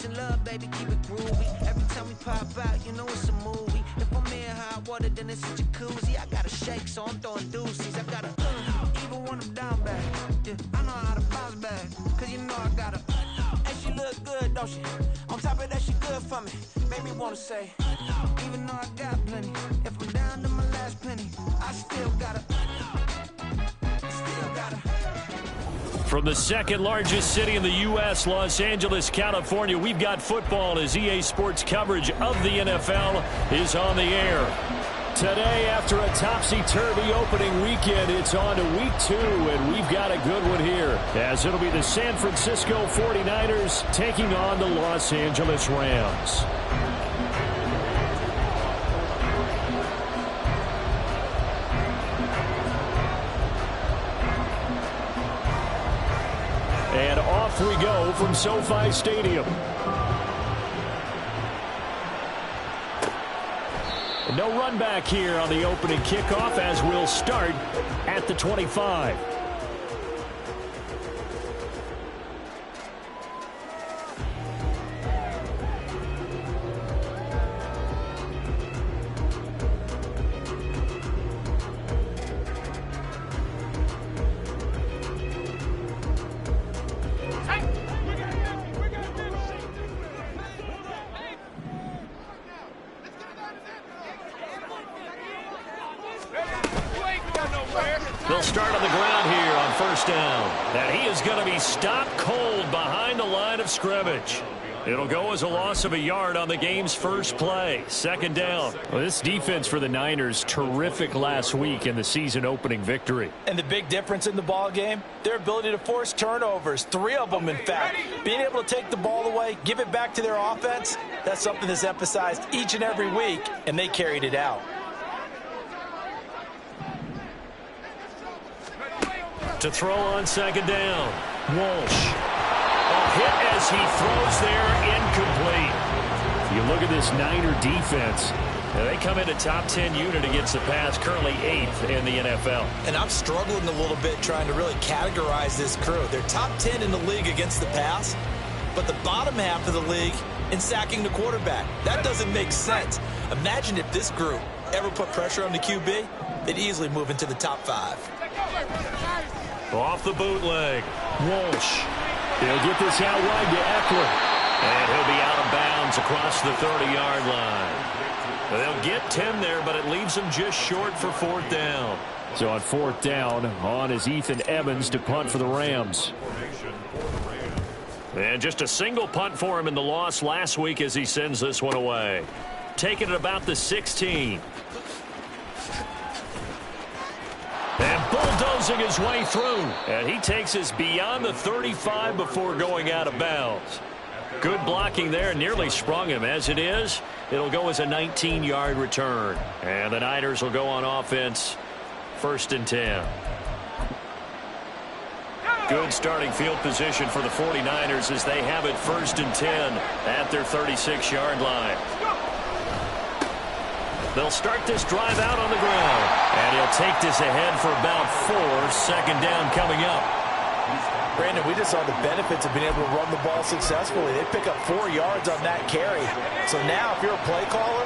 Peace and love, baby, keep it groovy. Every time we pop out, you know it's a movie. If I'm in hot water, then it's a jacuzzi. I got a shake, so I'm throwing deuces. I got a even when I'm down bad. Yeah, I know how to bounce back, cause you know I got a and she look good, don't she? On top of that, she good for me. Made me wanna say, even though I got plenty, if I'm down to my last penny, I still gotta. From the second largest city in the U.S., Los Angeles, California, we've got football as EA Sports coverage of the NFL is on the air. Today, after a topsy-turvy opening weekend, it's on to week 2, and we've got a good one here, as it'll be the San Francisco 49ers taking on the Los Angeles Rams. And off we go from SoFi Stadium. No run back here on the opening kickoff, as we'll start at the 25. They'll start on the ground here on first down. And he is going to be stopped cold behind the line of scrimmage. It'll go as a loss of a yard on the game's first play. Second down. Well, this defense for the Niners, terrific last week in the season opening victory. And the big difference in the ball game, their ability to force turnovers, 3 of them in fact. Being able to take the ball away, give it back to their offense, that's something that's emphasized each and every week, and they carried it out. To throw on second down, Walsh. A hit as he throws there, incomplete. You look at this Niner defense. They come in a top 10 unit against the pass, currently 8th in the NFL. And I'm struggling a little bit trying to really categorize this crew. They're top 10 in the league against the pass, but the bottom half of the league in sacking the quarterback. That doesn't make sense. Imagine if this group ever put pressure on the QB, they'd easily move into the top 5. Off the bootleg, Walsh. He'll get this out wide to Eckler. And he'll be out of bounds across the 30-yard line. They'll get 10 there, but it leaves them just short for fourth down. So on fourth down, on is Ethan Evans to punt for the Rams. And just a single punt for him in the loss last week as he sends this one away. Taking it about the 16. And bulldozing his way through. And he takes us beyond the 35 before going out of bounds. Good blocking there, nearly sprung him. As it is, it'll go as a 19-yard return. And the Niners will go on offense, 1st and 10. Good starting field position for the 49ers as they have it 1st and 10 at their 36-yard line. They'll start this drive out on the ground. And he'll take this ahead for about 4. Second down coming up. Brandon, we just saw the benefits of being able to run the ball successfully. They pick up 4 yards on that carry. So now if you're a play caller,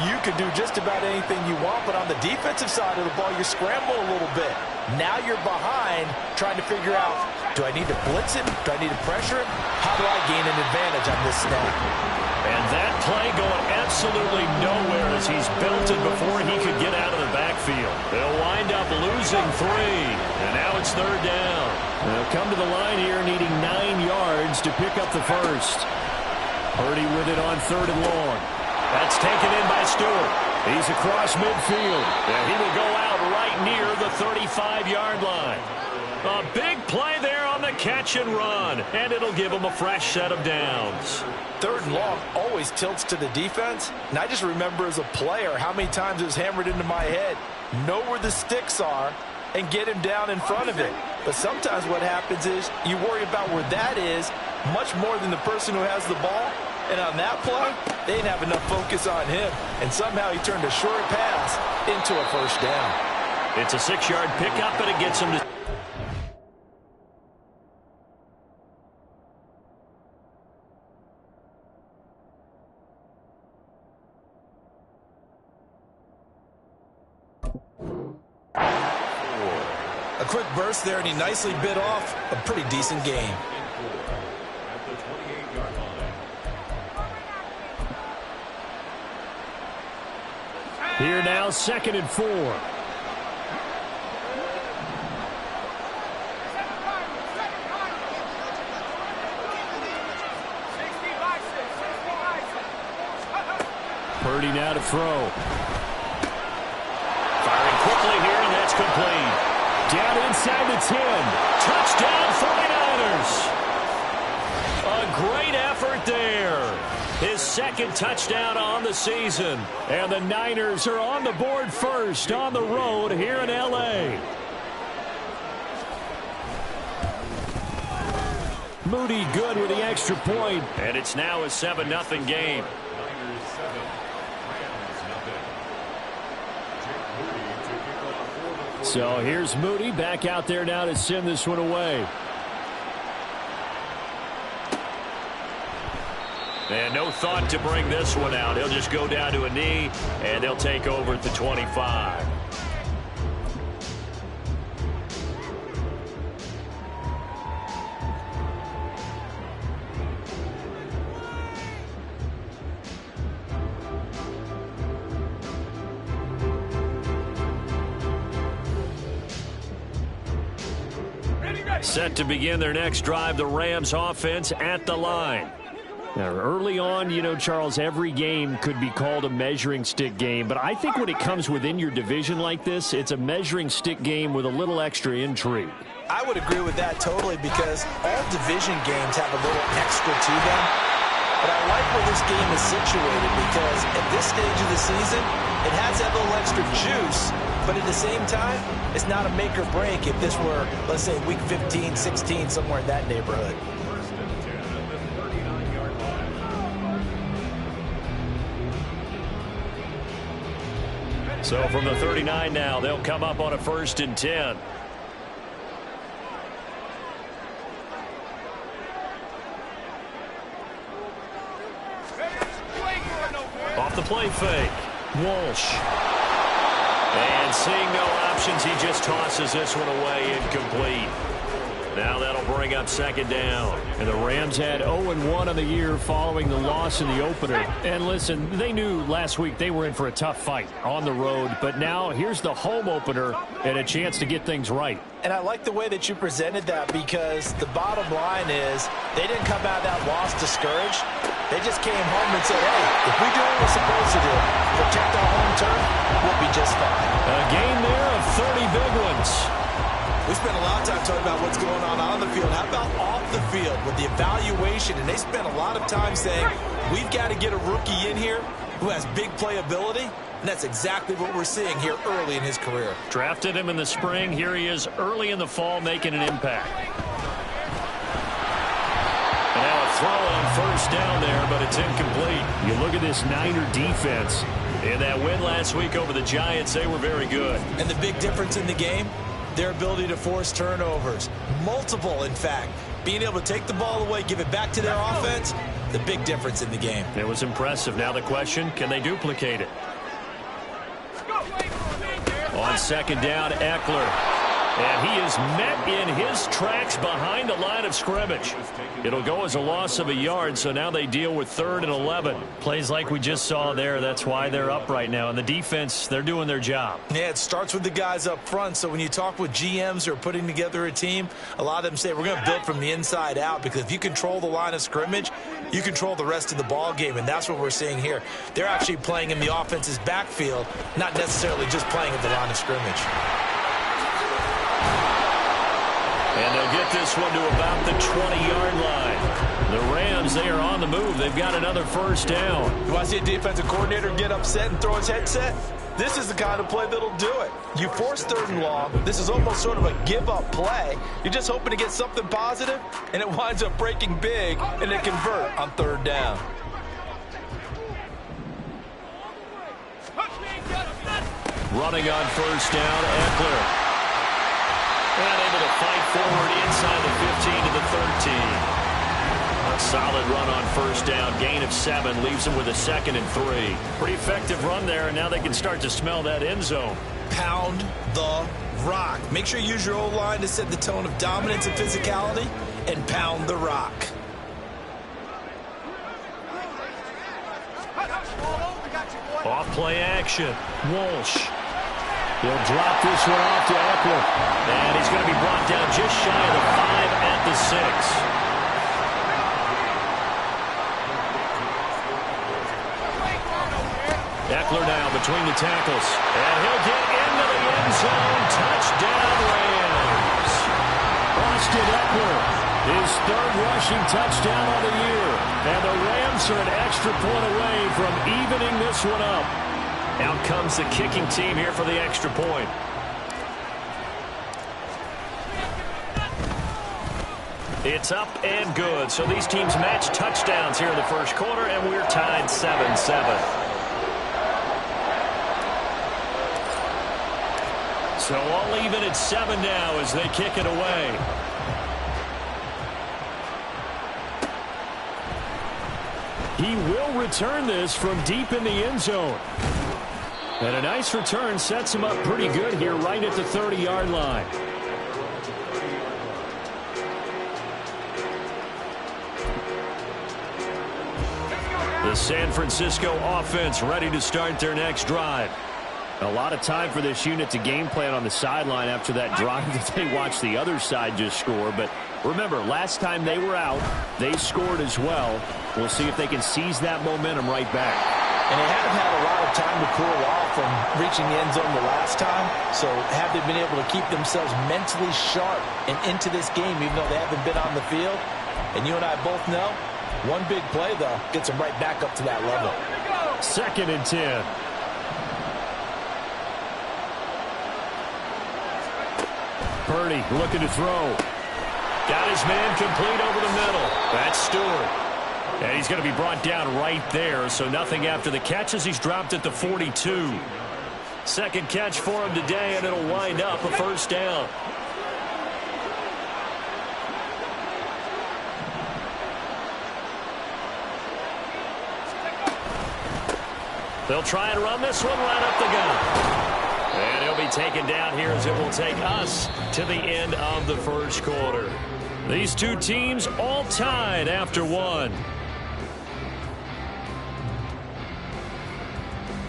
you can do just about anything you want. But on the defensive side of the ball, you scramble a little bit. Now you're behind trying to figure out, do I need to blitz him? Do I need to pressure him? How do I gain an advantage on this snap? And that play going absolutely nowhere as he's belted before he could get out of the backfield. They'll wind up losing 3. And now it's third down. They'll come to the line here needing 9 yards to pick up the first. Purdy with it on 3rd and long. That's taken in by Stewart. He's across midfield. And he will go out right near the 35-yard line. A big play there on the catch and run. And it'll give him a fresh set of downs. 3rd and long always tilts to the defense. And I just remember as a player how many times it was hammered into my head. Know where the sticks are and get him down in front of it. But sometimes what happens is you worry about where that is much more than the person who has the ball. And on that play, they didn't have enough focus on him. And somehow he turned a short pass into a first down. It's a 6-yard pickup, and it gets him to... A quick burst there, and he nicely bit off a pretty decent game. Here now, 2nd and 4. Purdy now to throw. Firing quickly here, and that's complete. Down inside the 10. Touchdown 49ers. A great effort there. His 2nd touchdown on the season. And the Niners are on the board first on the road here in L.A. Moody good with the extra point. And it's now a 7-0 game. So here's Moody back out there now to send this one away. And no thought to bring this one out. He'll just go down to a knee, and they'll take over at the 25. Set to begin their next drive, the Rams offense at the line. Now, early on, you know, Charles, every game could be called a measuring stick game, but I think when it comes within your division like this, it's a measuring stick game with a little extra intrigue. I would agree with that totally, because all division games have a little extra to them. But I like where this game is situated, because at this stage of the season, it has that little extra juice, but at the same time, it's not a make or break if this were, let's say, week 15, 16, somewhere in that neighborhood. So from the 39 now, they'll come up on a 1st and 10. Off the play fake. Walsh. And seeing no options, he just tosses this one away, incomplete. Now that'll bring up 2nd down. And the Rams had 0-1 on the year following the loss in the opener. And listen, they knew last week they were in for a tough fight on the road. But now here's the home opener and a chance to get things right. And I like the way that you presented that, because the bottom line is they didn't come out of that loss discouraged. They just came home and said, hey, if we do what we're supposed to do, protect our home turf, we'll be just fine. A game there of 30 big ones. We spent a lot of time talking about what's going on the field. How about off the field with the evaluation? And they spent a lot of time saying, we've got to get a rookie in here who has big playability. And that's exactly what we're seeing here early in his career. Drafted him in the spring. Here he is early in the fall making an impact. And now a throw on 1st down there, but it's incomplete. You look at this Niner defense. In that win last week over the Giants, they were very good. And the big difference in the game, their ability to force turnovers. Multiple, in fact. Being able to take the ball away, give it back to their offense, the big difference in the game. It was impressive. Now the question, can they duplicate it? On 2nd down, Eckler. And he is met in his tracks behind the line of scrimmage. It'll go as a loss of a yard, so now they deal with 3rd and 11. Plays like we just saw there. That's why they're up right now. And the defense, they're doing their job. Yeah, it starts with the guys up front. So when you talk with GMs who are putting together a team, a lot of them say we're going to build from the inside out, because if you control the line of scrimmage, you control the rest of the ball game, and that's what we're seeing here. They're actually playing in the offense's backfield, not necessarily just playing at the line of scrimmage. And they'll get this one to about the 20-yard line. The Rams, they are on the move. They've got another 1st down. You want to see a defensive coordinator get upset and throw his headset? This is the kind of play that'll do it. You force 3rd and long. This is almost sort of a give-up play. You're just hoping to get something positive, and it winds up breaking big, and they convert on 3rd down. Running on 1st down, Eckler. And able to fight forward inside the 15 to the 13. A solid run on 1st down. Gain of 7 leaves them with a 2nd and 3. Pretty effective run there, and now they can start to smell that end zone. Pound the rock. Make sure you use your O-line to set the tone of dominance and physicality, and pound the rock. Off play action. Walsh. He'll drop this one off to Eckler. And he's going to be brought down just shy of the 5 at the 6. Eckler now between the tackles. And he'll get into the end zone. Touchdown, Rams. Austin Eckler, his 3rd rushing touchdown of the year. And the Rams are an extra point away from evening this one up. Out comes the kicking team here for the extra point. It's up and good. So these teams match touchdowns here in the first quarter, and we're tied 7-7. So all even at 7 now as they kick it away. He will return this from deep in the end zone. And a nice return sets him up pretty good here right at the 30-yard line. The San Francisco offense ready to start their next drive. A lot of time for this unit to game plan on the sideline after that drive that they watched the other side just score. But remember, last time they were out, they scored as well. We'll see if they can seize that momentum right back. And they haven't had a lot of time to cool off from reaching the end zone the last time. So have they been able to keep themselves mentally sharp and into this game even though they haven't been on the field? And you and I both know, one big play, though, gets them right back up to that level. 2nd and 10. Purdy looking to throw. Got his man complete over the middle. That's Stewart. And he's going to be brought down right there, so nothing after the catch as he's dropped at the 42. 2nd catch for him today, and it'll wind up a first down. They'll try and run this one right up the gut. And he'll be taken down here as it will take us to the end of the first quarter. These two teams all tied after 1.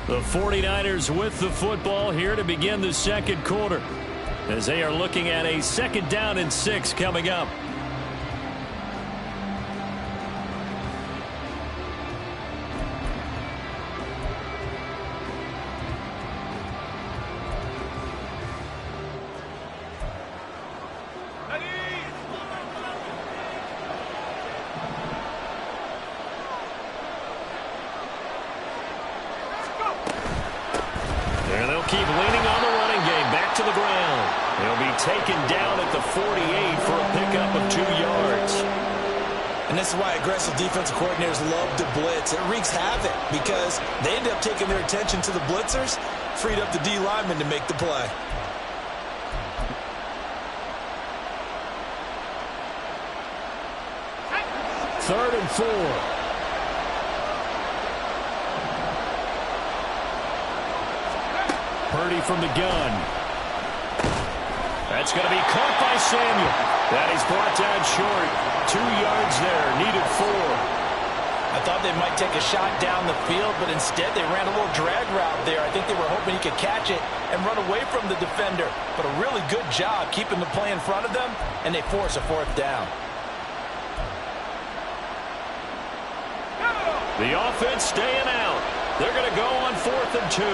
The 49ers with the football here to begin the second quarter as they are looking at a 2nd down and 6 coming up. And they'll keep leaning on the running game. Back to the ground. They'll be taken down at the 48 for a pickup of 2 yards. And this is why aggressive defensive coordinators love to blitz. It wreaks havoc because they end up taking their attention to the blitzers, freed up the D lineman to make the play. Third and 4. Purdy from the gun. That's going to be caught by Samuel. That is brought down short. 2 yards there, needed 4. I thought they might take a shot down the field, but instead they ran a little drag route there. I think they were hoping he could catch it and run away from the defender. But a really good job keeping the play in front of them, and they force a 4th down. The offense staying out. They're going to go on 4th and 2.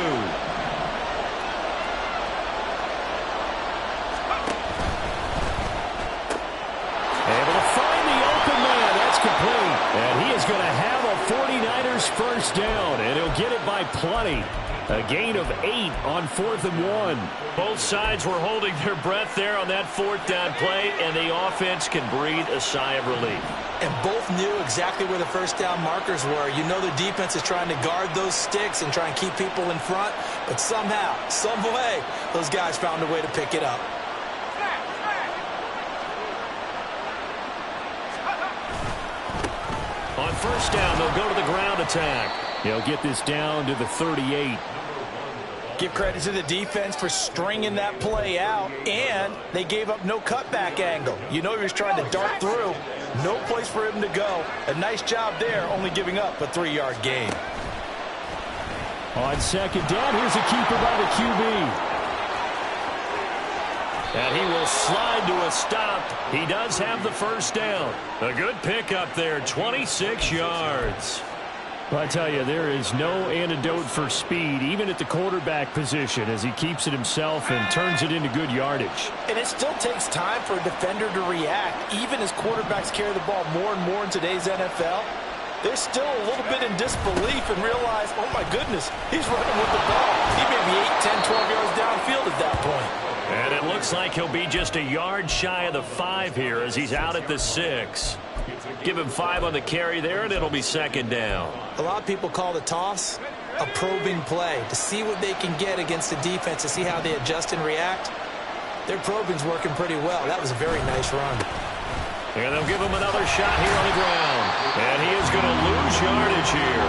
Able to find the open man. That's complete. And he is going to have a 49ers first down, and he'll get it by plenty. A gain of 8 on 4th and 1. Both sides were holding their breath there on that 4th down play, and the offense can breathe a sigh of relief. And both knew exactly where the first down markers were. You know the defense is trying to guard those sticks and try and keep people in front, but somehow, some way, those guys found a way to pick it up. On first down, they'll go to the ground attack. They'll get this down to the 38. Give credit to the defense for stringing that play out, and they gave up no cutback angle. You know he was trying to dart through. No place for him to go. A nice job there, only giving up a 3-yard gain. On second down, here's a keeper by the QB. And he will slide to a stop. He does have the first down. A good pickup there, 26 yards. Well, I tell you, there is no antidote for speed, even at the quarterback position, as he keeps it himself and turns it into good yardage. And it still takes time for a defender to react. Even as quarterbacks carry the ball more and more in today's NFL, they're still a little bit in disbelief and realize, oh my goodness, he's running with the ball. He may be 8, 10, 12 yards downfield at that point. And it looks like he'll be just a yard shy of the 5 here as he's out at the 6. Give him 5 on the carry there, and it'll be second down. A lot of people call the toss a probing play to see what they can get against the defense, to see how they adjust and react. Their probing's working pretty well. That was a very nice run. And they'll give him another shot here on the ground. And he is going to lose yardage here.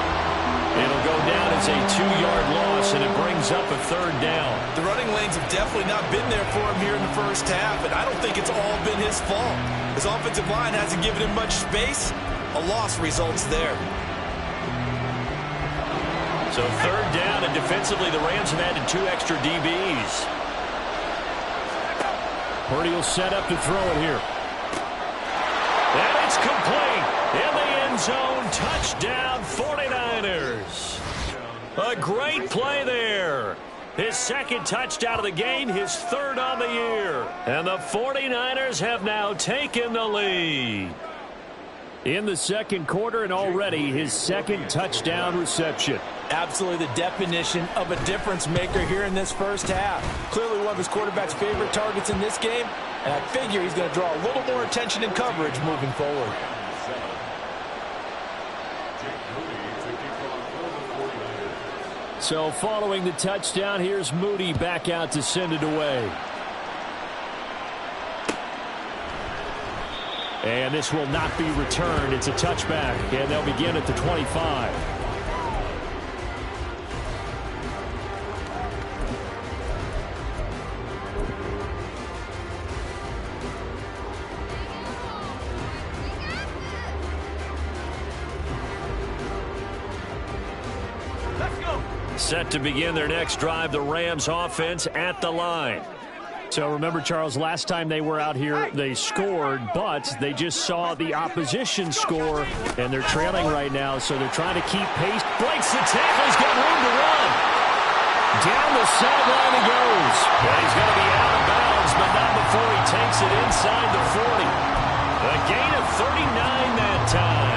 It'll go down as a 2-yard loss, and it brings up a third down. The running lanes have definitely not been there for him here in the first half, and I don't think it's all been his fault. His offensive line hasn't given him much space. A loss results there. So third down, and defensively the Rams have added 2 extra DBs. Purdy will set up to throw it here. And it's complete. In the end zone, touchdown 49ers. A great play there. His second touchdown of the game, his third on the year. And the 49ers have now taken the lead. In the second quarter, and already his second touchdown reception. Absolutely the definition of a difference maker here in this first half. Clearly one of his quarterback's favorite targets in this game, and I figure he's going to draw a little more attention and coverage moving forward. So following the touchdown, here's Moody back out to send it away. And this will not be returned. It's a touchback, and they'll begin at the 25. Set to begin their next drive, the Rams offense at the line. So remember, Charles, last time they were out here, they scored, but they just saw the opposition score, and they're trailing right now, so they're trying to keep pace. Breaks the tackle. He's got room to run. Down the sideline he goes. And he's going to be out of bounds, but not before he takes it inside the 40. A gain of 39 that time.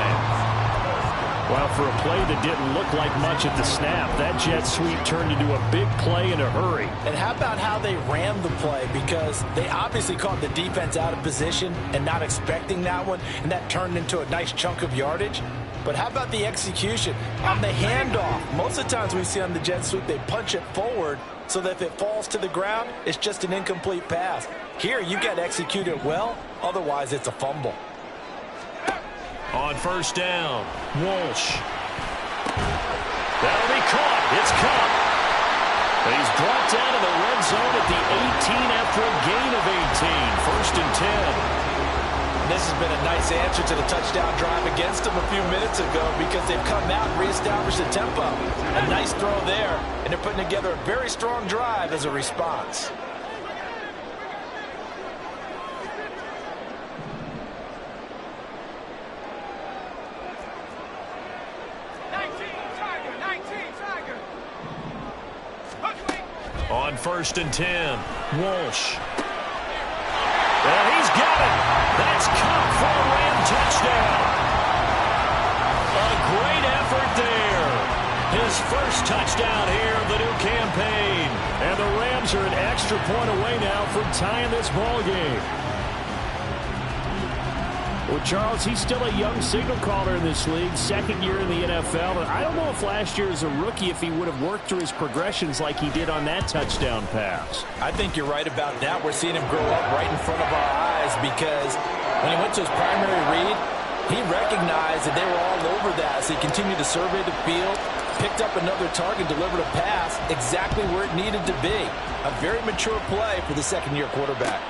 Well, for a play that didn't look like much at the snap, that jet sweep turned into a big play in a hurry. And how about how they ran the play? Because they obviously caught the defense out of position and not expecting that one, and that turned into a nice chunk of yardage. But how about the execution? On the handoff, most of the times we see on the jet sweep, they punch it forward so that if it falls to the ground, it's just an incomplete pass. Here, you got to execute it well, otherwise it's a fumble. On first down, Walsh. That'll be caught. It's caught. And he's brought down to the red zone at the 18 after a gain of 18. First and 10. This has been a nice answer to the touchdown drive against them a few minutes ago because they've come out and reestablished the tempo. A nice throw there, and they're putting together a very strong drive as a response. On first and 10, Walsh. And he's got it. That's caught for a Ram touchdown. A great effort there. His first touchdown here of the new campaign. And the Rams are an extra point away now from tying this ball game. Well, Charles, he's still a young signal caller in this league, second year in the NFL. And I don't know if last year as a rookie, if he would have worked through his progressions like he did on that touchdown pass. I think you're right about that. We're seeing him grow up right in front of our eyes because when he went to his primary read, he recognized that they were all over that. So he continued to survey the field, Picked up another target, delivered a pass exactly where it needed to be. A very mature play for the second-year quarterback.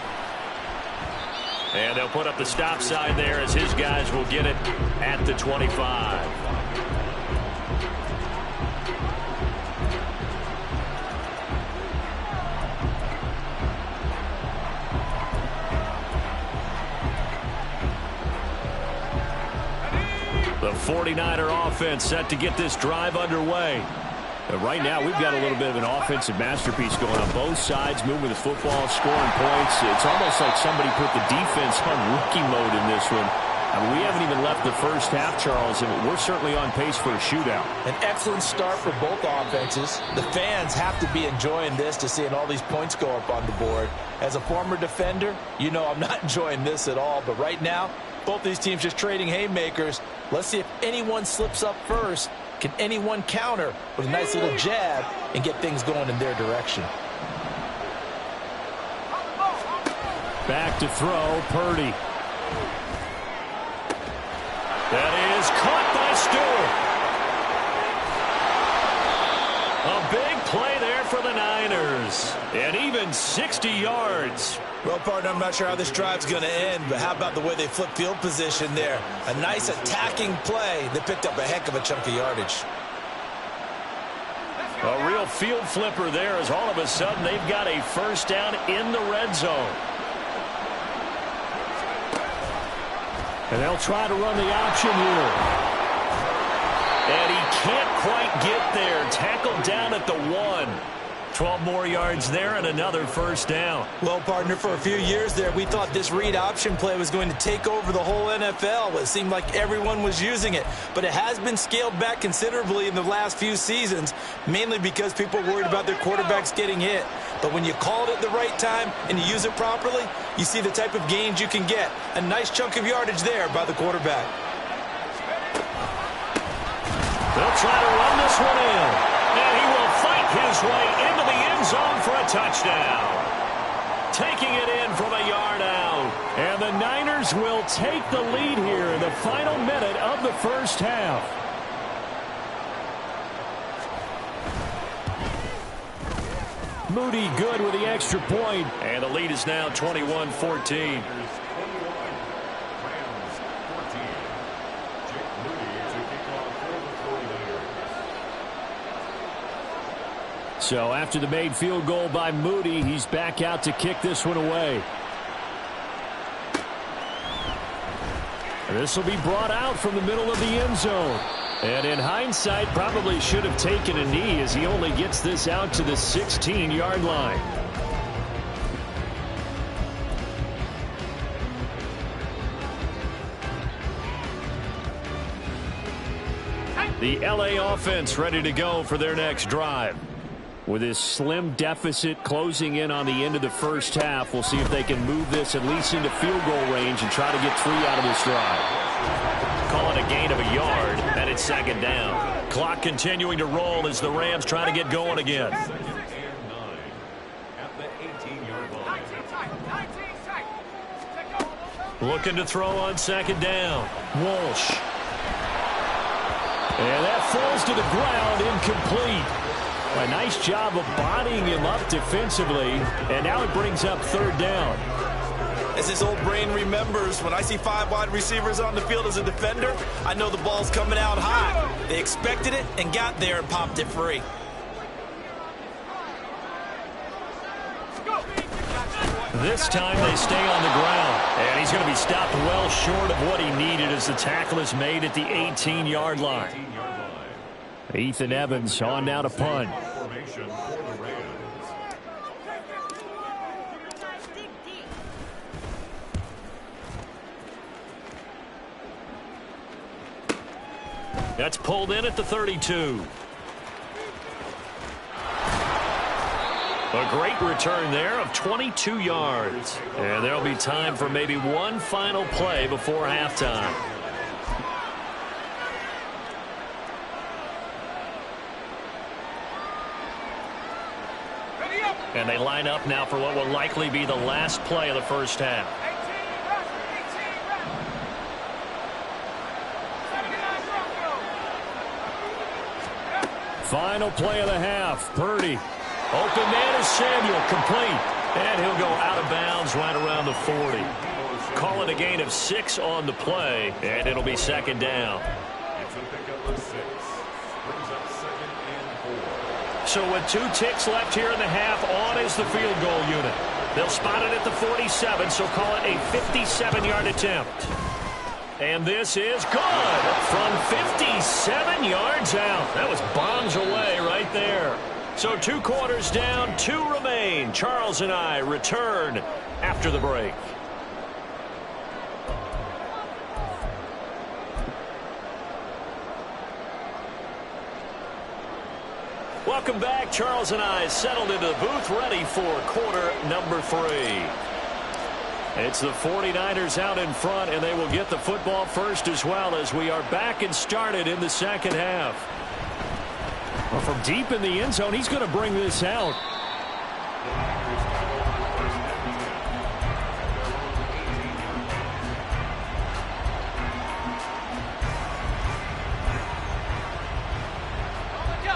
And they'll put up the stop sign there as his guys will get it at the 25. The 49er offense set to get this drive underway. Right now, we've got a little bit of an offensive masterpiece going on both sides, moving the football, scoring points. It's almost like somebody put the defense on rookie mode in this one. I mean, we haven't even left the first half, Charles, and we're certainly on pace for a shootout. An excellent start for both offenses. The fans have to be enjoying this to seeing all these points go up on the board. As a former defender, you know I'm not enjoying this at all. But right now, both these teams just trading haymakers. Let's see if anyone slips up first. Can anyone counter with a nice little jab and get things going in their direction? Back to throw, Purdy. That is caught by Stewart. A big play there for the Niners. And even 60 yards. Well, partner, I'm not sure how this drive's going to end, but how about the way they flip field position there? A nice attacking play that picked up a heck of a chunk of yardage. A real field flipper there as all of a sudden they've got a first down in the red zone. And they'll try to run the option here. And he can't quite get there. Tackled down at the 1. 12 more yards there and another first down. Well, partner, for a few years there, we thought this read option play was going to take over the whole NFL. It seemed like everyone was using it. But it has been scaled back considerably in the last few seasons, mainly because people are worried about their quarterbacks getting hit. But when you call it at the right time and you use it properly, you see the type of gains you can get. A nice chunk of yardage there by the quarterback. They'll try to run this one in. And he will fight his way into the end zone for a touchdown. Taking it in from a yard out. And the Niners will take the lead here in the final minute of the first half. Moody good with the extra point. And the lead is now 21-14. So after the made field goal by Moody, he's back out to kick this one away. And this will be brought out from the middle of the end zone. And in hindsight, probably should have taken a knee as he only gets this out to the 16-yard line. The LA offense ready to go for their next drive. With this slim deficit closing in on the end of the first half, we'll see if they can move this at least into field goal range and try to get 3 out of this drive. Call it a gain of a yard, and it's second down. Clock continuing to roll as the Rams try to get going again. Looking to throw on second down. Walsh. And that falls to the ground, incomplete. A nice job of bodying him up defensively, and now it brings up third down. As his old brain remembers, when I see 5 wide receivers on the field as a defender, I know the ball's coming out high. They expected it and got there and popped it free. This time they stay on the ground, and he's going to be stopped well short of what he needed as the tackle is made at the 18-yard line. Ethan Evans on now to punt. That's pulled in at the 32. A great return there of 22 yards. And there'll be time for maybe one final play before halftime. And they line up now for what will likely be the last play of the first half. Final play of the half. Purdy. Open man is Samuel. Complete. And he'll go out of bounds right around the 40. Call it a gain of 6 on the play, and it'll be second down. It's a pickup of 6. Brings up 2nd and 4. So with 2 ticks left here in the half, on is the field goal unit. They'll spot it at the 47, so call it a 57-yard attempt. And this is good from 57 yards out. That was bombs away right there. So 2 quarters down, 2 remain. Charles and I return after the break. Welcome back. Charles and I settled into the booth, ready for quarter number 3. It's the 49ers out in front, and they will get the football first as well as we are back and started in the second half. Well, from deep in the end zone, he's going to bring this out.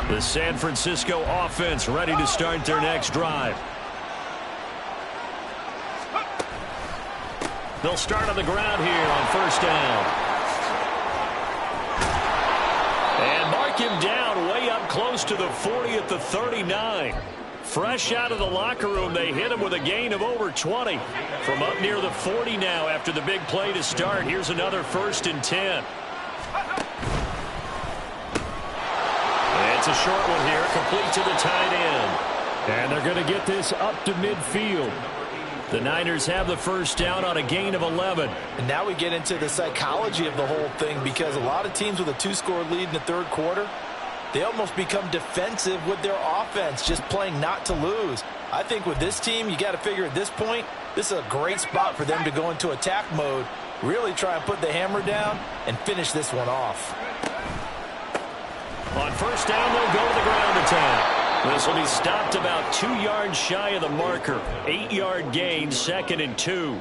The San Francisco offense ready to start their next drive. They'll start on the ground here on first down. And mark him down way up close to the 40 at the 39. Fresh out of the locker room, they hit him with a gain of over 20. From up near the 40 now after the big play to start. Here's another 1st and 10. It's a short one here, complete to the tight end. And they're going to get this up to midfield. The Niners have the first down on a gain of 11. And now we get into the psychology of the whole thing, because a lot of teams with a 2-score lead in the third quarter, they almost become defensive with their offense, just playing not to lose. I think with this team, you got to figure at this point, this is a great spot for them to go into attack mode, really try and put the hammer down and finish this one off. On first down, they'll go to the ground attack. This will be stopped about 2 yards shy of the marker. 8-yard gain, 2nd and 2.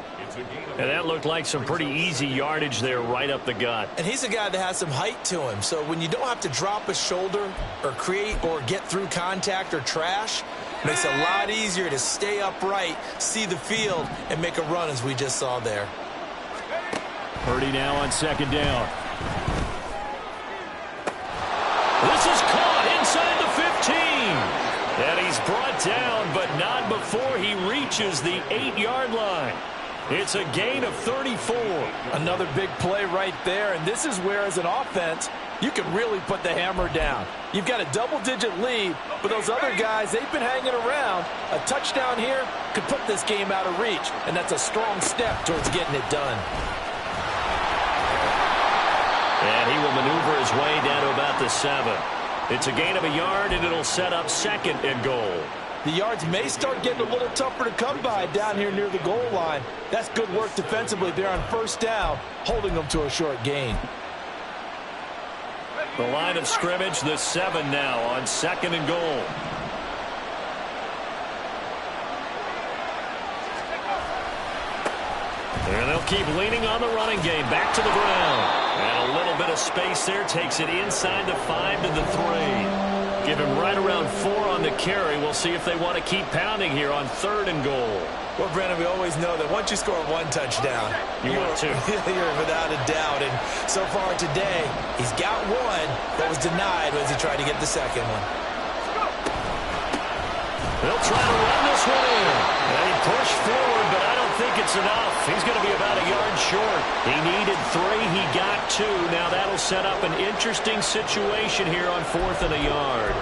And that looked like some pretty easy yardage there right up the gut. And he's a guy that has some height to him. So when you don't have to drop a shoulder or create or get through contact or trash, it makes it a lot easier to stay upright, see the field, and make a run as we just saw there. Purdy now on second down. This is caught inside the 15. And he's brought down, but not before he reaches the 8-yard line. It's a gain of 34. Another big play right there, and this is where, as an offense, you can really put the hammer down. You've got a double-digit lead, but those other guys, they've been hanging around. A touchdown here could put this game out of reach, and that's a strong step towards getting it done. And he will maneuver his way down to about the 7. It's a gain of a yard, and it'll set up 2nd and goal. The yards may start getting a little tougher to come by down here near the goal line. That's good work defensively there on first down, holding them to a short gain. The line of scrimmage, the 7 now on 2nd and goal. And they'll keep leaning on the running game. Back to the ground. And a little bit of space there. Takes it inside the 5 to the 3. Give him right around 4 on the carry. We'll see if they want to keep pounding here on 3rd and goal. Well, Brandon, we always know that once you score 1 touchdown, you want to. You're without a doubt. And so far today, he's got 1 that was denied as he tried to get the 2nd one. They'll try to run this one in. And he pushed forward, but I don't think it's enough. He's going to be about a yard short. He needed 3. He got 2. Now that'll set up an interesting situation here on 4th and a yard.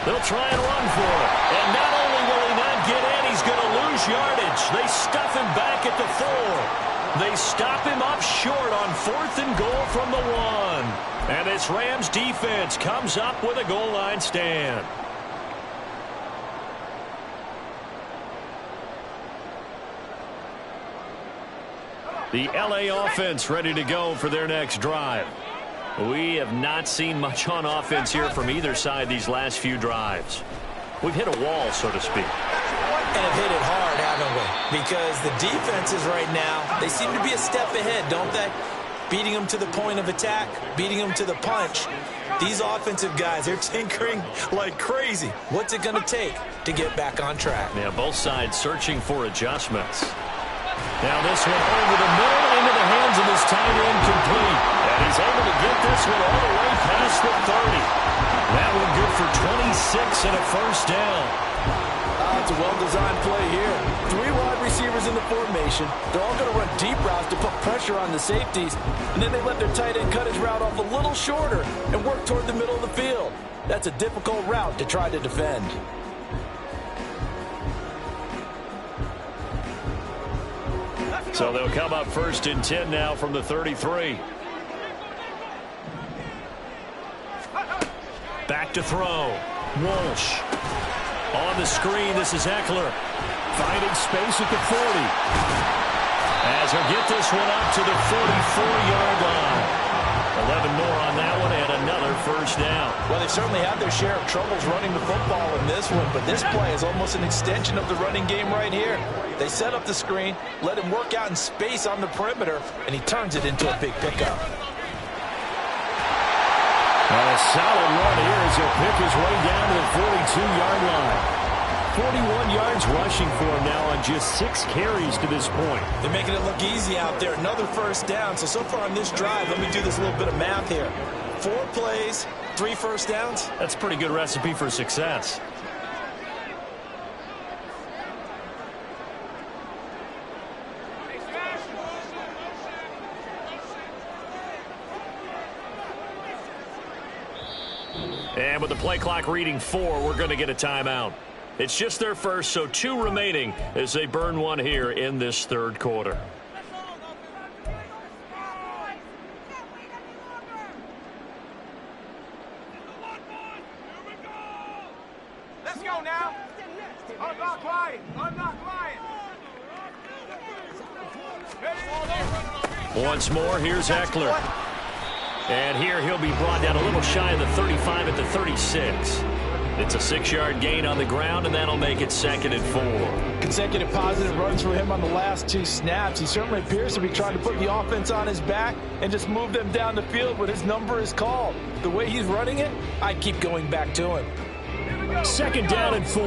They'll try and run for it. And not only will he not get in, he's going to lose yardage. They stuff him back at the 4. They stop him up short on 4th and goal from the 1. And this Rams defense comes up with a goal line stand. The LA offense ready to go for their next drive. We have not seen much on offense here from either side these last few drives. We've hit a wall, so to speak. And have hit it hard, haven't we? Because the defenses right now, they seem to be a step ahead, don't they? Beating them to the point of attack, beating them to the punch. These offensive guys, they're tinkering like crazy. What's it going to take to get back on track? Yeah, both sides searching for adjustments. Now this one over the middle into the hands of his tight end, complete. And he's able to get this one all the way past the 30. That one good for 26 and a first down. It's a well-designed play here. 3 wide receivers in the formation. They're all going to run deep routes to put pressure on the safeties. And then they let their tight end cut his route off a little shorter and work toward the middle of the field. That's a difficult route to try to defend. So they'll come up 1st and 10 now from the 33. Back to throw. Walsh. On the screen, this is Eckler. Finding space at the 40. As he'll get this one up to the 44-yard line. 11 more on that one and another first down. Well, they certainly had their share of troubles running the football in this one, but this play is almost an extension of the running game right here. They set up the screen, let him work out in space on the perimeter, and he turns it into a big pickup. And a solid run here as he'll pick his way down to the 42-yard line. 41 yards rushing for him now on just 6 carries to this point. They're making it look easy out there. Another first down. So far on this drive, let me do this little bit of math here. 4 plays, 3 first downs. That's a pretty good recipe for success. And with the play clock reading 4, we're going to get a timeout. It's just their first, so 2 remaining as they burn one here in this 3rd quarter. Let's go now. I'm not lying. I'm not lying. Once more, here's Eckler. And here he'll be brought down a little shy of the 35 at the 36. It's a 6-yard gain on the ground, and that'll make it 2nd and 4. Consecutive positive runs for him on the last 2 snaps. He certainly appears to be trying to put the offense on his back and just move them down the field when his number is called. The way he's running it, I keep going back to him. 2nd down and 4.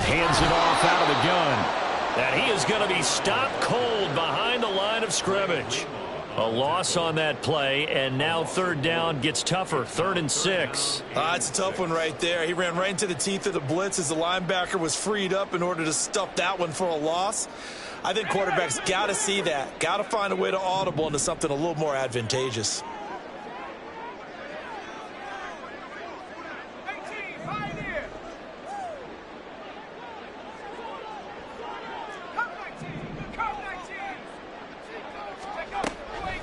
Hands it off out of the gun. And he is going to be stopped cold behind the line of scrimmage. A loss on that play, and now 3rd down gets tougher. 3rd and 6. It's a tough one right there. He ran right into the teeth of the blitz as the linebacker was freed up in order to stuff that one for a loss. I think quarterbacks got to see that. Got to find a way to audible into something a little more advantageous.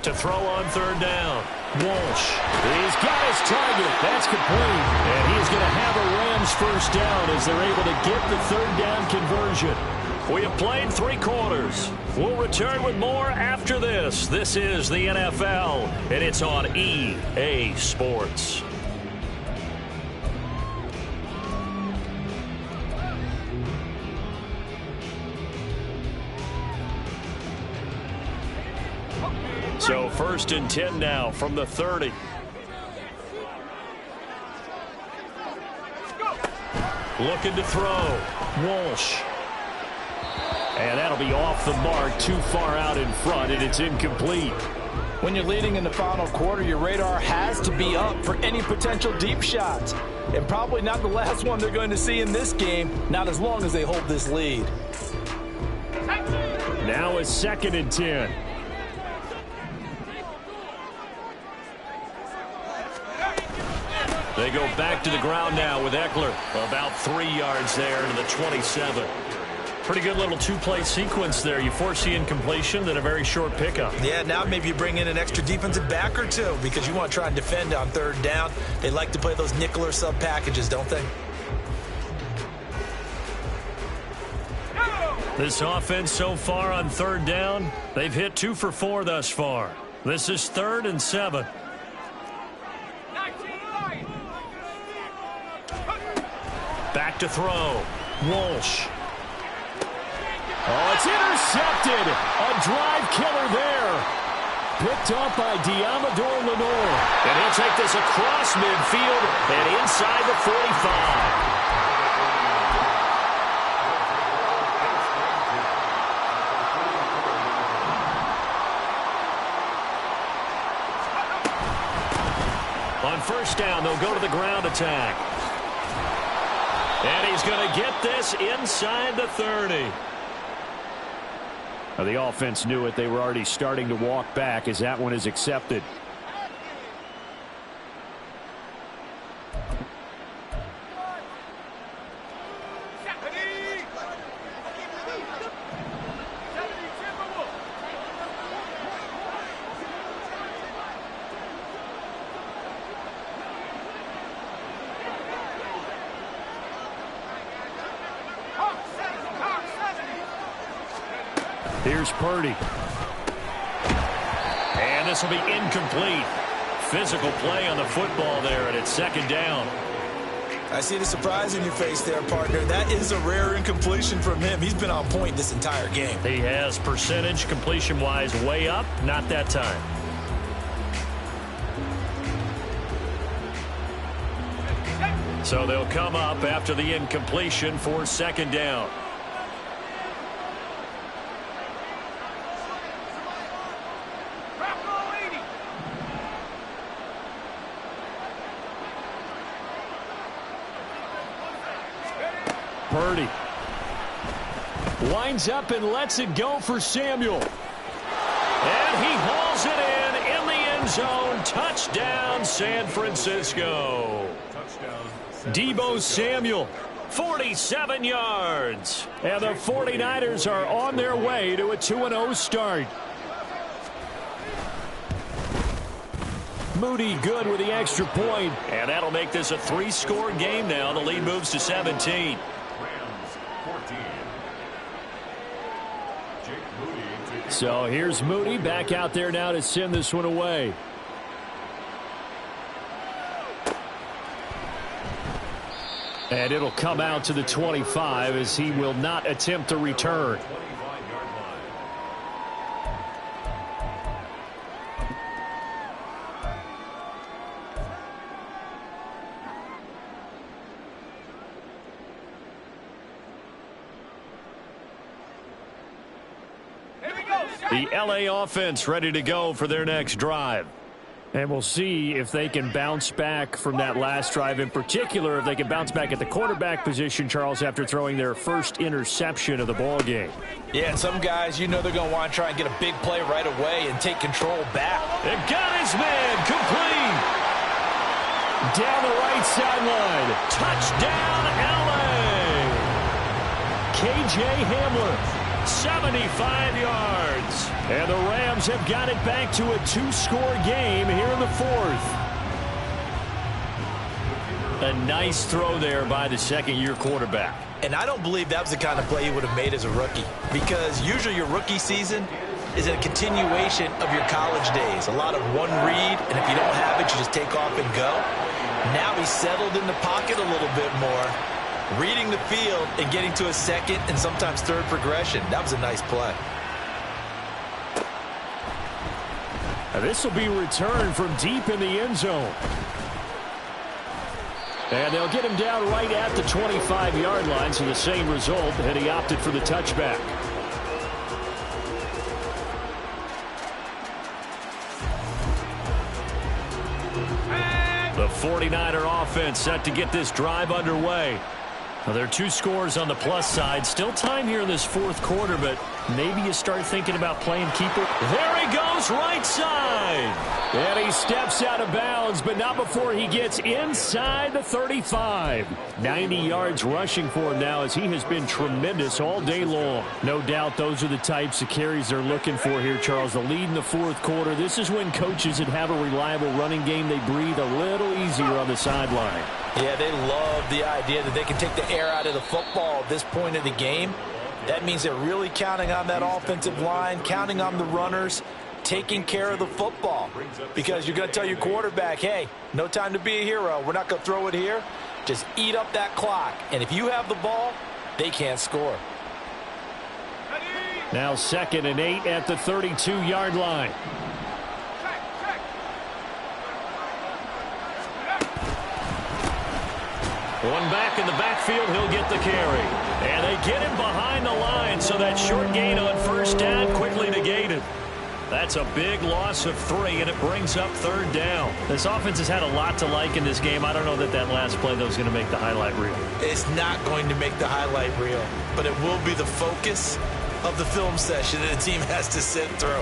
To throw on 3rd down. Walsh. He's got his target. That's complete. And he's going to have a Rams first down as they're able to get the 3rd down conversion. We have played 3 quarters. We'll return with more after this. This is the NFL, and it's on EA Sports. So 1st and 10 now from the 30. Looking to throw. Walsh. And that'll be off the mark, too far out in front, and it's incomplete. When you're leading in the final quarter, your radar has to be up for any potential deep shots. And probably not the last one they're going to see in this game, not as long as they hold this lead. Now it's 2nd and 10. They go back to the ground now with Eckler. About 3 yards there to the 27. Pretty good little 2-play sequence there. You force the incompletion, then a very short pickup. Yeah, now maybe you bring in an extra defensive back or 2 because you want to try and defend on 3rd down. They like to play those nickel or sub packages, don't they? This offense so far on third down, they've hit 2 for 4 thus far. This is 3rd and 7. Back to throw. Walsh. Oh, it's intercepted. A drive killer there. Picked up by Diamador Lenore. And he'll take this across midfield and inside the 45. On first down, they'll go to the ground attack. And he's going to get this inside the 30. Now, the offense knew it. They were already starting to walk back as that one is accepted. Here's Purdy. And this will be incomplete. Physical play on the football there, and it's 2nd down. I see the surprise in your face there, partner. That is a rare incompletion from him. He's been on point this entire game. He has percentage completion-wise way up, not that time. So they'll come up after the incompletion for 2nd down. Purdy winds up and lets it go for Samuel. And he hauls it in the end zone. Touchdown, San Francisco. Deebo Samuel, 47 yards. And the 49ers are on their way to a 2-0 start. Moody good with the extra point. And that'll make this a 3-score game now. The lead moves to 17. So here's Moody back out there now to send this one away. And it'll come out to the 25 as he will not attempt a return. The LA offense ready to go for their next drive. And we'll see if they can bounce back from that last drive. In particular, if they can bounce back at the quarterback position, Charles, after throwing their first interception of the ball game. Yeah, and some guys, you know they're going to want to try and get a big play right away and take control back. It got his man complete. Down the right sideline. Touchdown, LA. KJ Hamler. 75 yards. And the Rams have got it back to a 2-score game here in the 4th. A nice throw there by the second-year quarterback. And I don't believe that was the kind of play he would have made as a rookie, because usually your rookie season is a continuation of your college days. A lot of one read, and if you don't have it, you just take off and go. Now he's settled in the pocket a little bit more, reading the field and getting to a second and sometimes third progression. That was a nice play. Now this will be returned from deep in the end zone. And they'll get him down right at the 25-yard line, so the same result, and he opted for the touchback. The 49er offense set to get this drive underway. Well, there are 2 scores on the plus side. Still time here in this 4th quarter, but maybe you start thinking about playing keeper. There he goes, right side. And he steps out of bounds, but not before he gets inside the 35. 90 yards rushing for him now, as he has been tremendous all day long. No doubt those are the types of carries they're looking for here, Charles. The lead in the 4th quarter. This is when coaches that have a reliable running game, they breathe a little easier on the sideline. Yeah, they love the idea that they can take the air out of the football at this point of the game That means they're really counting on that offensive line, counting on the runners, taking care of the football. Because you're going to tell your quarterback, hey, no time to be a hero. We're not going to throw it here. Just eat up that clock. And if you have the ball, they can't score. Now 2nd and 8 at the 32-yard line. One back in the backfield, he'll get the carry. And they get him behind the line, so that short gain on first down quickly negated. That's a big loss of 3, and it brings up 3rd down. This offense has had a lot to like in this game. I don't know that that last play, though, is going to make the highlight reel. It's not going to make the highlight reel, but it will be the focus of the film session that a team has to sit through.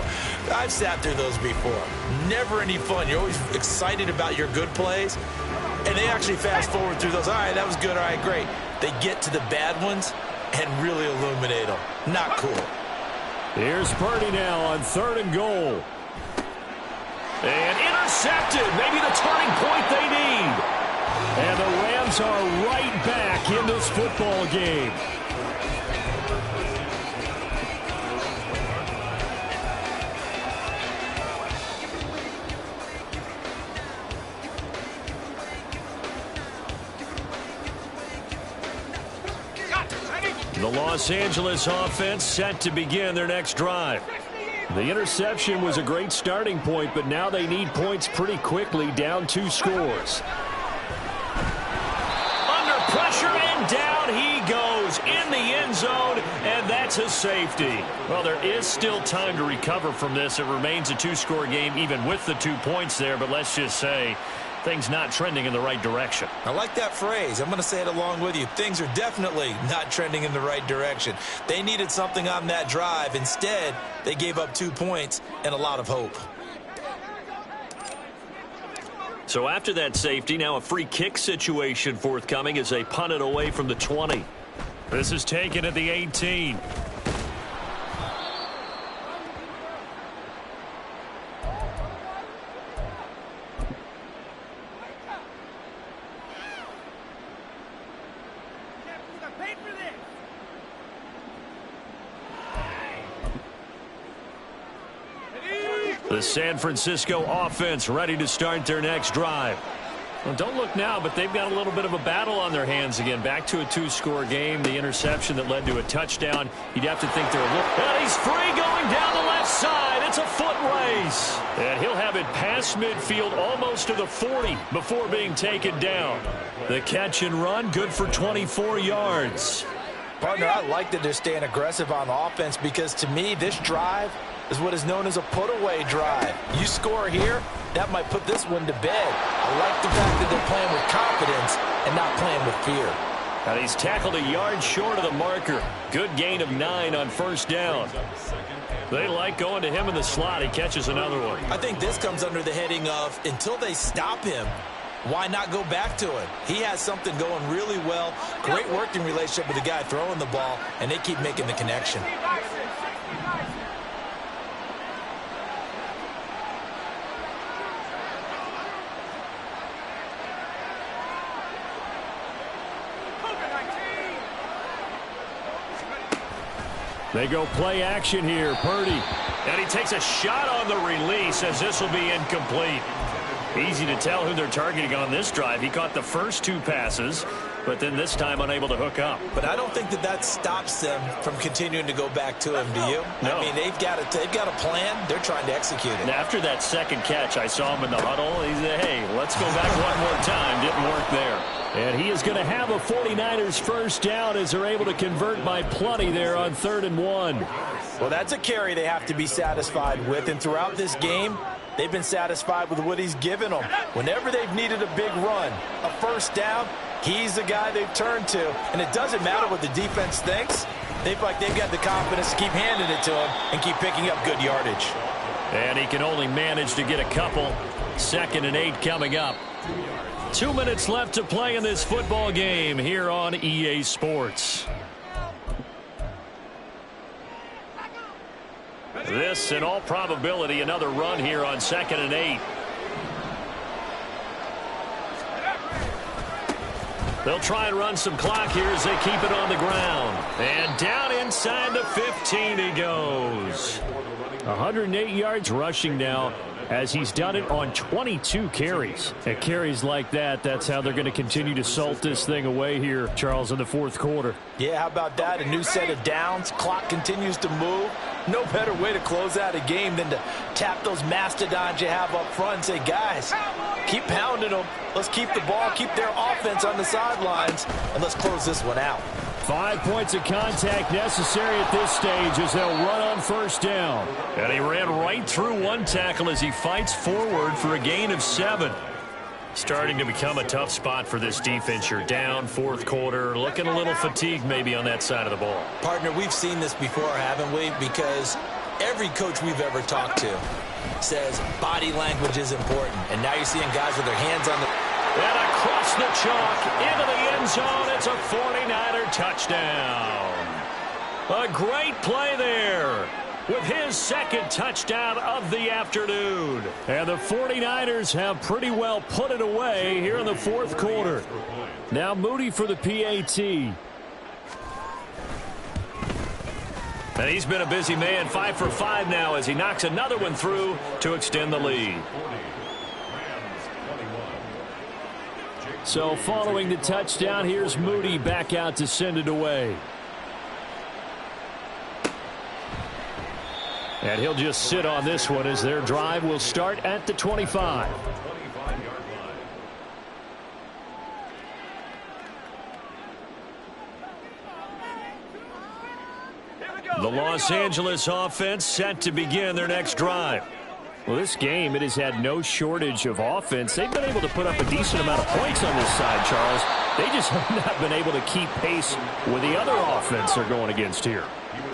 I've sat through those before. Never any fun. You're always excited about your good plays, and they actually fast forward through those. All right, that was good. All right, great. They get to the bad ones and really illuminate them. Not cool. Here's Purdy now on 3rd and goal. And intercepted. Maybe the turning point they need. And the Rams are right back in this football game. The Los Angeles offense set to begin their next drive. The interception was a great starting point, but now they need points pretty quickly, down 2 scores. Under pressure, and down he goes in the end zone, and that's a safety. Well, there is still time to recover from this. It remains a 2-score game, even with the 2 points there, but let's just say things not trending in the right direction. I like that phrase. I'm going to say it along with you. Things are definitely not trending in the right direction. They needed something on that drive. Instead, they gave up 2 points and a lot of hope. So after that safety, now a free kick situation forthcoming as they punt it away from the 20. This is taken at the 18. The San Francisco offense ready to start their next drive. Well, don't look now, but they've got a little bit of a battle on their hands again. Back to a 2-score game. The interception that led to a touchdown. You'd have to think they're a little... And he's free going down the left side. It's a foot race. And he'll have it past midfield almost to the 40 before being taken down. The catch and run, good for 24 yards. Partner, I like that they're staying aggressive on offense because to me, this drive is what is known as a put-away drive. You score here, that might put this one to bed. I like the fact that they're playing with confidence and not playing with fear. And he's tackled a yard short of the marker. Good gain of 9 on first down. They like going to him in the slot. He catches another one. I think this comes under the heading of until they stop him, why not go back to him? He has something going really well. Great working relationship with the guy throwing the ball, and they keep making the connection. They go play action here. Purdy. And he takes a shot on the release as this will be incomplete. Easy to tell who they're targeting on this drive. He caught the first 2 passes, but then this time unable to hook up. But I don't think that stops them from continuing to go back to him, do you? No. I mean, they've got a plan. They're trying to execute it. And after that second catch, I saw him in the huddle. He said, hey, let's go back one more time. Didn't work there. And he is going to have a 49ers first down as they're able to convert by plenty there on 3rd and 1. Well, that's a carry they have to be satisfied with. And throughout this game, they've been satisfied with what he's given them. Whenever they've needed a big run, a first down, he's the guy they've turned to. And it doesn't matter what the defense thinks. They've got the confidence to keep handing it to him and keep picking up good yardage. And he can only manage to get a couple. 2nd and 8 coming up. 2 minutes left to play in this football game here on EA Sports. This, in all probability, another run here on 2nd and 8. They'll try and run some clock here as they keep it on the ground. And down inside the 15 he goes. 108 yards rushing now, as he's done it on 22 carries. At carries like that, that's how they're going to continue to salt this thing away here, Charles, in the fourth quarter. Yeah, how about that? A new set of downs. Clock continues to move. No better way to close out a game than to tap those mastodons you have up front and say, guys, keep pounding them. Let's keep the ball, keep their offense on the sidelines, and let's close this one out. 5 points of contact necessary at this stage as they'll run on first down. And he ran right through one tackle as he fights forward for a gain of 7. Starting to become a tough spot for this defense. You're down fourth quarter, looking a little fatigued maybe on that side of the ball. Partner, we've seen this before, haven't we? Because every coach we've ever talked to says body language is important. And now you're seeing guys with their hands on the... And across the chalk, into the end zone, it's a 49er touchdown. A great play there with his second touchdown of the afternoon. And the 49ers have pretty well put it away here in the fourth quarter. Now Moody for the PAT. And he's been a busy man, 5 for 5 now as he knocks another one through to extend the lead. So following the touchdown, here's Moody back out to send it away. And he'll just sit on this one as their drive will start at the 25. The Los Angeles offense set to begin their next drive. Well, this game, it has had no shortage of offense. They've been able to put up a decent amount of points on this side, Charles. They just have not been able to keep pace with the other offense they're going against here.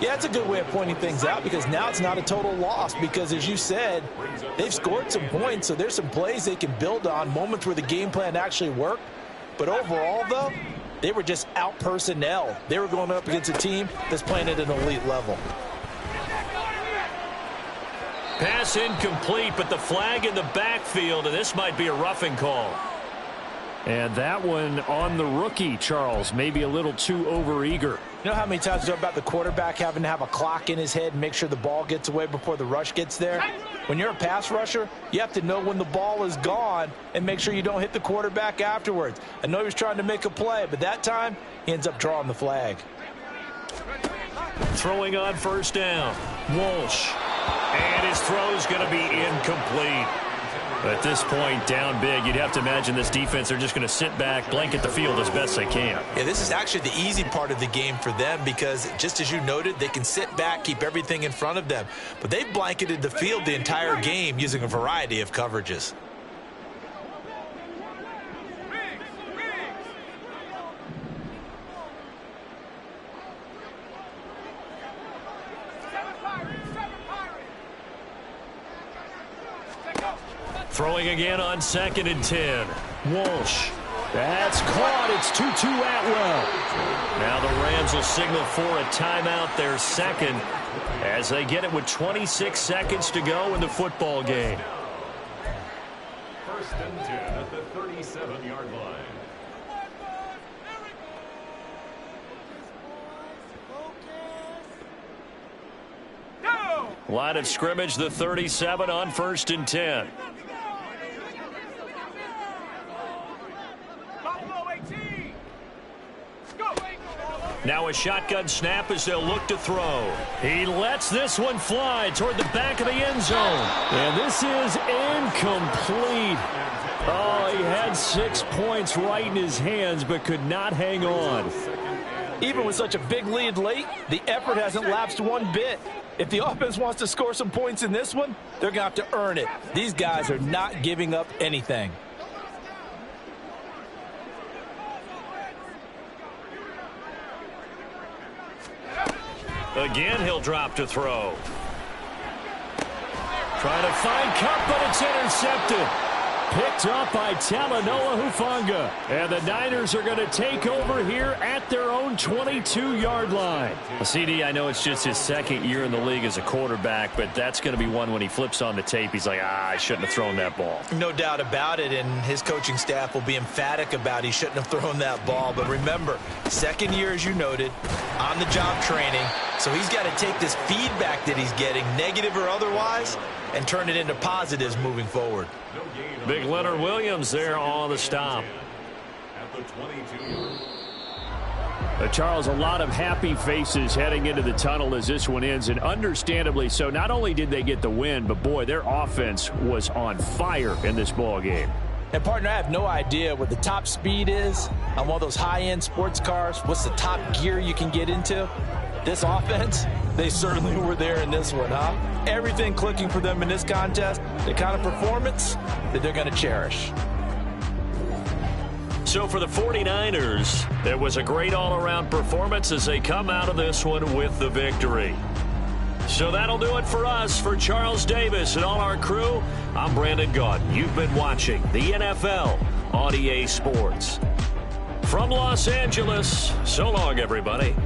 Yeah, it's a good way of pointing things out because now it's not a total loss because, as you said, they've scored some points, so there's some plays they can build on, moments where the game plan actually worked. But overall, though, they were just out personnel. They were going up against a team that's playing at an elite level. Pass incomplete, but the flag in the backfield, and this might be a roughing call. And that one on the rookie, Charles, maybe a little too overeager. You know how many times we talk about the quarterback having to have a clock in his head and make sure the ball gets away before the rush gets there? When you're a pass rusher, you have to know when the ball is gone and make sure you don't hit the quarterback afterwards. I know he was trying to make a play, but that time he ends up drawing the flag. Throwing on first down, Walsh. And his throw's going to be incomplete. At this point, down big, you'd have to imagine this defense, they're just going to sit back, blanket the field as best they can. Yeah, this is actually the easy part of the game for them because, just as you noted, they can sit back, keep everything in front of them. But they've blanketed the field the entire game using a variety of coverages. Throwing again on 2nd and 10. Walsh. That's caught. It's 2-2 Atwell. Now the Rams will signal for a timeout, their second, as they get it with 26 seconds to go in the football game. 1st and 10 at the 37-yard line. Line of scrimmage, the 37 on 1st and 10. Now a shotgun snap as they'll look to throw. He lets this one fly toward the back of the end zone. And this is incomplete. Oh, he had 6 points right in his hands but could not hang on. Even with such a big lead late, the effort hasn't lapsed one bit. If the offense wants to score some points in this one, they're going to have to earn it. These guys are not giving up anything. Again, he'll drop to throw. Trying to find Kupp, but it's intercepted. picked up by Talanoa Hufanga. And the Niners are going to take over here at their own 22-yard line. CD, I know it's just his second year in the league as a quarterback, but that's going to be one when he flips on the tape, he's like, I shouldn't have thrown that ball. No doubt about it, and his coaching staff will be emphatic about he shouldn't have thrown that ball. But remember, second year, as you noted, on-the-job training, so he's got to take this feedback that he's getting, negative or otherwise, and turn it into positives moving forward. Big Leonard Williams there on the stop. At the 22. Charles, a lot of happy faces heading into the tunnel as this one ends, and understandably so. Not only did they get the win, but boy, their offense was on fire in this ball game. And partner, I have no idea what the top speed is on one of those high-end sports cars. What's the top gear you can get into? This offense, they certainly were there in this one, huh? Everything clicking for them in this contest, the kind of performance that they're going to cherish. So for the 49ers, it was a great all-around performance as they come out of this one with the victory. So that'll do it for us. For Charles Davis and all our crew, I'm Brandon Gaudin. You've been watching the NFL on EA Sports. From Los Angeles, so long, everybody.